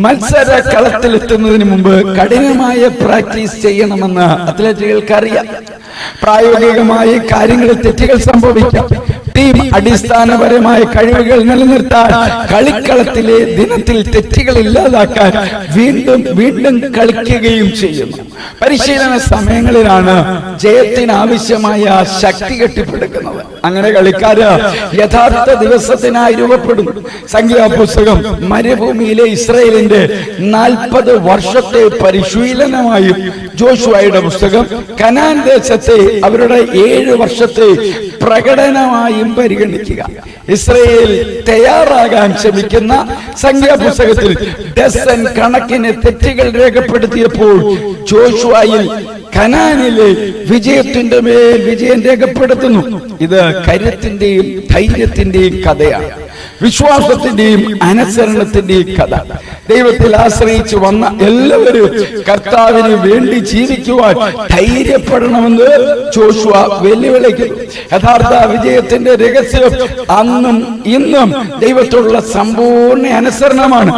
മത്സര കളത്തിലെത്തുന്നതിന് മുമ്പ് കഠിനമായ പ്രാക്ടീസ് ചെയ്യണമെന്ന് അത്ലറ്റുകൾക്ക് അറിയാം. പ്രായോഗികമായ കാര്യങ്ങളിൽ തെറ്റുകൾ സംഭവിക്കാം. ടീം അടിസ്ഥാനപരമായ കഴിവുകൾ നിലനിർത്താൻ കളിക്കളത്തിലെ ദിനത്തിൽ തെറ്റുകൾ ഇല്ലാതാക്കാൻ വീണ്ടും വീണ്ടും കളിക്കുകയും ചെയ്യുന്നു. പരിശീലന സമയങ്ങളിലാണ് ജയത്തിന് ആവശ്യമായ ശക്തി കെട്ടിപ്പടുക്കുന്നത്. അങ്ങനെ കളിക്കാര് യഥാർത്ഥ ദിവസത്തിനായി രൂപപ്പെടും. സംഖ്യാപുസ്തകം മരുഭൂമിയിലെ ഇസ്രായേലിന്റെ 40 വർഷത്തെ പരിശീലനമായും, ജോഷുവയുടെ പുസ്തകം കനാൻ ദേശത്തെ അവരുടെ 7 വർഷത്തെ പ്രകടനമായും പരിഗണിക്കുക. ഇസ്രായേൽ തയ്യാറാകാൻ ശ്രമിക്കുന്ന സംഖ്യാപുസ്തകത്തിൽ ഡസൻ കണക്കിന് തെറ്റുകൾ രേഖപ്പെടുത്തിയപ്പോൾ ജോഷുവയിൽ കനാനിലെ വിജയത്തിന്റെ മേൽ വിജയം രേഖപ്പെടുത്തുന്നു. ഇത് കരുത്തിന്റെയും ധൈര്യത്തിന്റെയും കഥയാണ്, വിശ്വാസത്തിന്റെയും അനുസരണത്തിന്റെയും കഥ. ദൈവത്തിൽ ആശ്രയിച്ചു വന്ന എല്ലാവരും കർത്താവിന് വേണ്ടി ജീവിക്കുവാൻ ധൈര്യപ്പെടണമെന്ന് ജോഷുവ വെല്ലുവിളിക്കുന്നു. യഥാർത്ഥ വിജയത്തിന്റെ രഹസ്യം അന്നും ഇന്നും ദൈവത്തോടുള്ള സമ്പൂർണ്ണ അനുസരണമാണ്.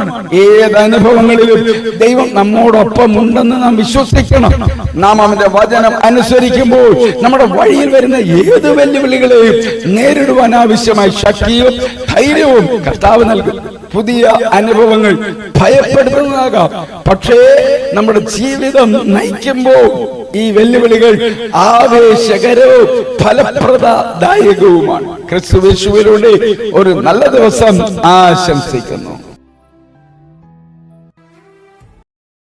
ഏത് അനുഭവങ്ങളിലും ദൈവം നമ്മോടൊപ്പം ഉണ്ടെന്ന് നാം വിശ്വസിക്കണം. നാം അവന്റെ വചനം അനുസരിക്കുമ്പോൾ നമ്മുടെ വഴിയിൽ വരുന്ന ഏത് വെല്ലുവിളികളെയും നേരിടുവാൻ ആവശ്യമായ ശക്തിയും ധൈര്യവും കർത്താവ് നൽകും. പുതിയ അനുഭവങ്ങൾ ഭയപ്പെടുത്തുന്നതാകാം, പക്ഷേ നമ്മുടെ ജീവിതം നയിക്കുമ്പോൾ ഈ വെല്ലുവിളികൾ ആവേശകരവും ഫലപ്രദായകവുമാണ്. ക്രിസ്തുയേശുവിലൂടെ ഒരു നല്ല ദിവസം ആശംസിക്കുന്നു.